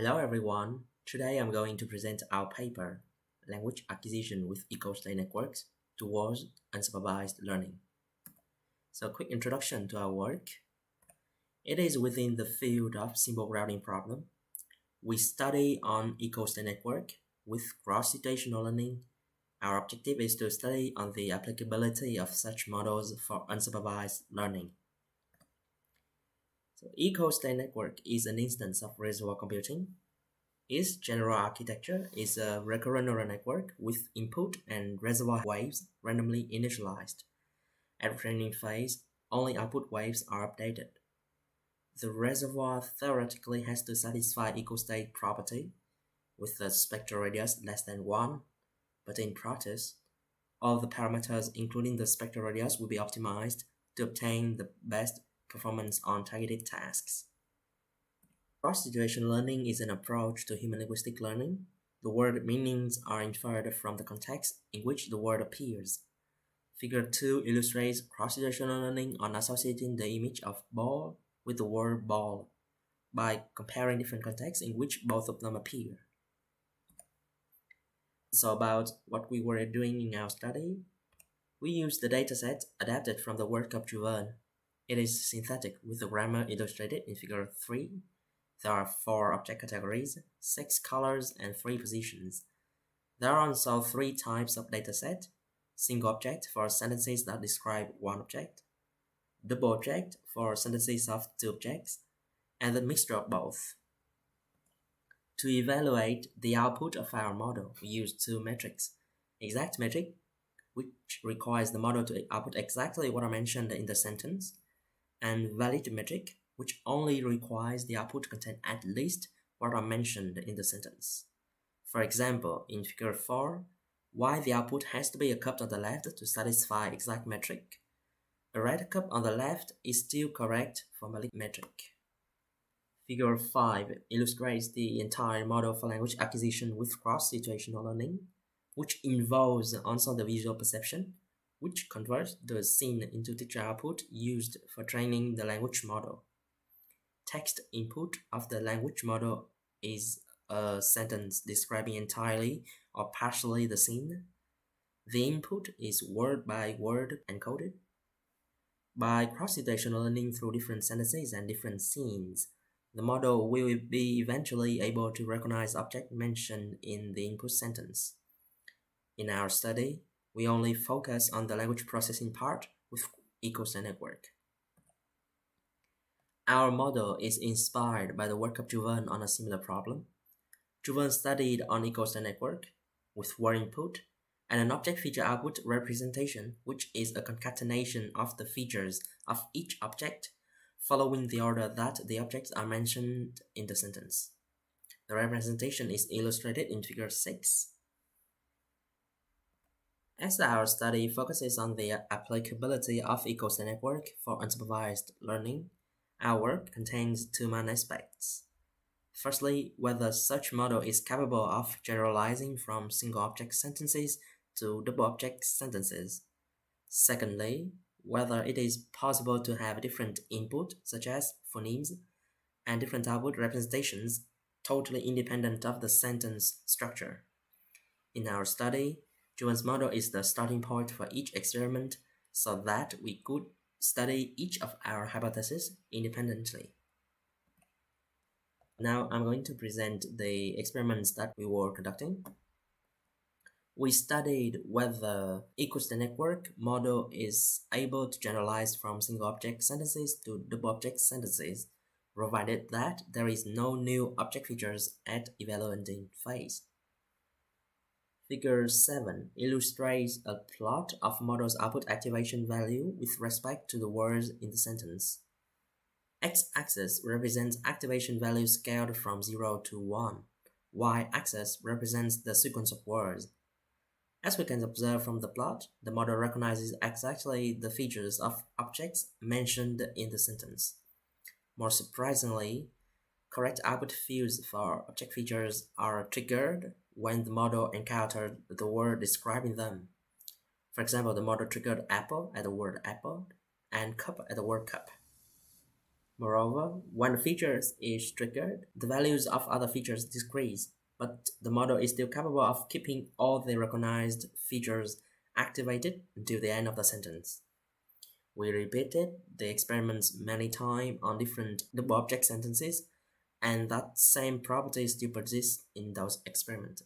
Hello everyone, today I'm going to present our paper, Language Acquisition with Eco-State Networks Towards Unsupervised Learning. So quick introduction to our work. It is within the field of symbol routing problem. We study on eco-state network with cross-situational learning. Our objective is to study on the applicability of such models for unsupervised learning. So eco-state network is an instance of reservoir computing. Its general architecture is a recurrent neural network with input and reservoir waves randomly initialized. At training phase, only output waves are updated. The reservoir theoretically has to satisfy eco-state property with a spectral radius less than 1, but in practice, all the parameters including the spectral radius will be optimized to obtain the best performance on targeted tasks. Cross-situational learning is an approach to human linguistic learning. The word meanings are inferred from the context in which the word appears. Figure 2 illustrates cross-situational learning on associating the image of ball with the word ball by comparing different contexts in which both of them appear. So about what we were doing in our study, we used the dataset adapted from the work of Juven. It is synthetic with the grammar illustrated in figure 3. There are 4 object categories, 6 colors, and 3 positions. There are also 3 types of dataset: single object for sentences that describe one object, double object for sentences of 2 objects, and the mixture of both. To evaluate the output of our model, we use 2 metrics: exact metric, which requires the model to output exactly what I mentioned in the sentence, and valid metric, which only requires the output to contain at least what I mentioned in the sentence. For example, in figure 4, why the output has to be a cup on the left to satisfy exact metric. A red cup on the left is still correct for valid metric. Figure 5 illustrates the entire model for language acquisition with cross-situational learning, which involves also the visual perception, which converts the scene into teacher output used for training the language model. Text input of the language model is a sentence describing entirely or partially the scene. The input is word by word encoded. By cross-situational learning through different sentences and different scenes, the model will be eventually able to recognize objects mentioned in the input sentence. In our study, we only focus on the language processing part with eco-state network. Our model is inspired by the work of Juven on a similar problem. Juven studied on eco-state network with word input and an object feature output representation, which is a concatenation of the features of each object following the order that the objects are mentioned in the sentence. The representation is illustrated in figure 6. As our study focuses on the applicability of eco-state network for unsupervised learning, our work contains 2 main aspects. Firstly, whether such model is capable of generalizing from single object sentences to double object sentences. Secondly, whether it is possible to have different input, such as phonemes, and different output representations totally independent of the sentence structure. In our study, Juven's model is the starting point for each experiment so that we could study each of our hypotheses independently. Now I'm going to present the experiments that we were conducting. We studied whether eco-state network model is able to generalize from single object sentences to double object sentences, provided that there is no new object features at evaluating phase. Figure 7 illustrates a plot of model's output activation value with respect to the words in the sentence. X-axis represents activation value scaled from 0 to 1. Y-axis represents the sequence of words. As we can observe from the plot, the model recognizes exactly the features of objects mentioned in the sentence. More surprisingly, correct output fields for object features are triggered when the model encountered the word describing them. For example, the model triggered apple at the word apple and cup at the word cup. Moreover, when a feature is triggered, the values of other features decrease, but the model is still capable of keeping all the recognized features activated until the end of the sentence. We repeated the experiments many times on different double object sentences, and that same property still persists in those experiments.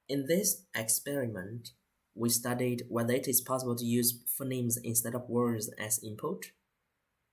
In this experiment, we studied whether it is possible to use phonemes instead of words as input.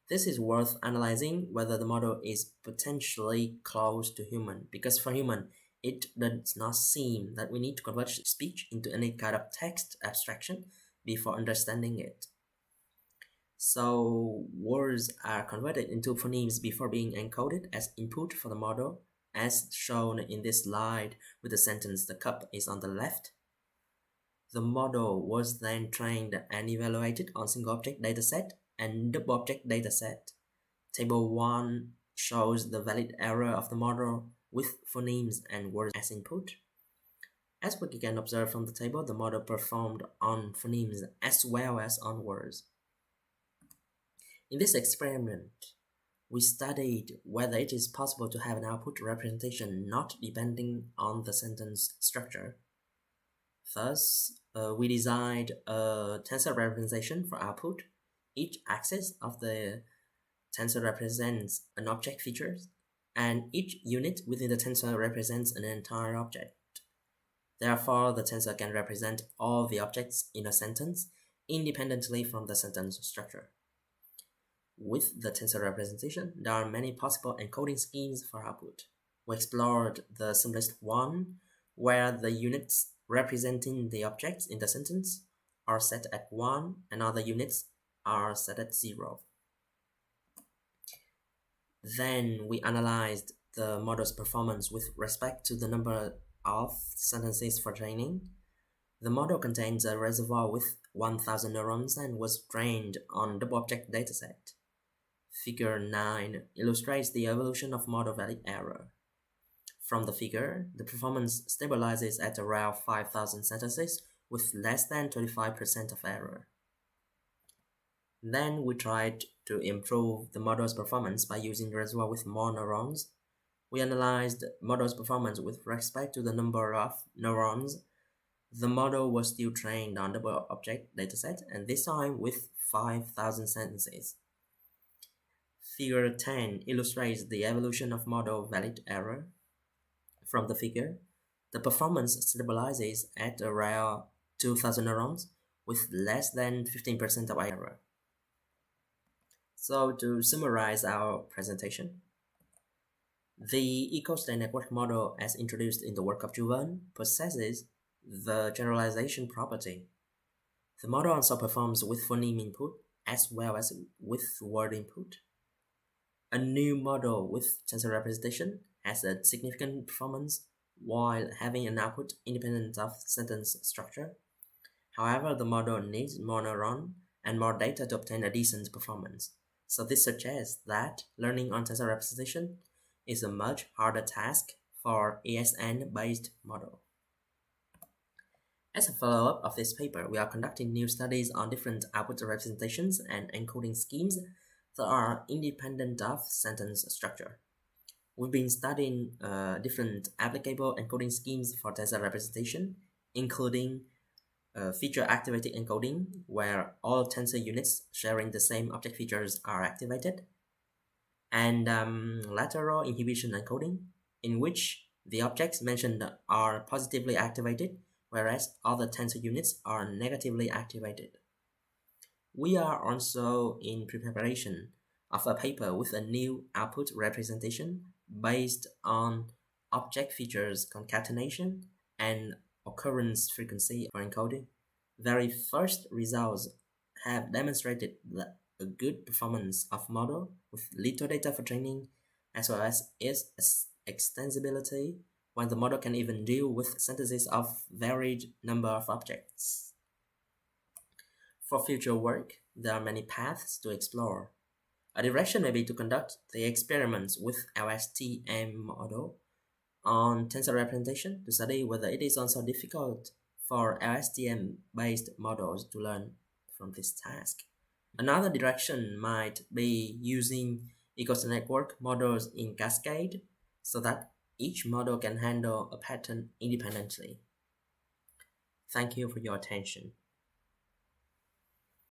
This is worth analyzing whether the model is potentially close to human, because for human, it does not seem that we need to convert speech into any kind of text abstraction before understanding it. So words are converted into phonemes before being encoded as input for the model, as shown in this slide with the sentence "the cup is on the left." The model was then trained and evaluated on single object dataset and double object dataset. Table 1 shows the valid error of the model with phonemes and words as input. As we can observe from the table, the model performed on phonemes as well as on words. In this experiment, we studied whether it is possible to have an output representation not depending on the sentence structure. Thus, we designed a tensor representation for output. Each axis of the tensor represents an object feature, and each unit within the tensor represents an entire object. Therefore, the tensor can represent all the objects in a sentence independently from the sentence structure. With the tensor representation, there are many possible encoding schemes for output. We explored the simplest one, where the units representing the objects in the sentence are set at 1 and other units are set at 0. Then we analyzed the model's performance with respect to the number of sentences for training. The model contains a reservoir with 1000 neurons and was trained on double object dataset. Figure 9 illustrates the evolution of model valid error. From the figure, the performance stabilizes at around 5000 sentences with less than 25% of error. Then we tried to improve the model's performance by using the reservoir with more neurons. We analyzed the model's performance with respect to the number of neurons. The model was still trained on double object dataset, and this time with 5000 sentences. Figure 10 illustrates the evolution of model valid error. From the figure, the performance stabilizes at around 2000 neurons with less than 15% of error. So to summarize our presentation, the eco-state network model as introduced in the work of Juven possesses the generalization property. The model also performs with phoneme input as well as with word input. A new model with tensor representation has a significant performance while having an output independent of sentence structure. However, the model needs more neuron and more data to obtain a decent performance. So this suggests that learning on tensor representation is a much harder task for ASN-based model. As a follow-up of this paper, we are conducting new studies on different output representations and encoding schemes that are independent of sentence structure. We've been studying different applicable encoding schemes for tensor representation, including feature-activated encoding, where all tensor units sharing the same object features are activated, and lateral inhibition encoding, in which the objects mentioned are positively activated, whereas other tensor units are negatively activated. We are also in preparation of a paper with a new output representation based on object features concatenation and occurrence frequency for encoding. Very first results have demonstrated a good performance of model with little data for training, as well as its extensibility when the model can even deal with sentences of varied number of objects. For future work, there are many paths to explore. A direction may be to conduct the experiments with LSTM model on tensor representation to study whether it is also difficult for LSTM-based models to learn from this task. Another direction might be using ecosystem-network models in cascade so that each model can handle a pattern independently. Thank you for your attention.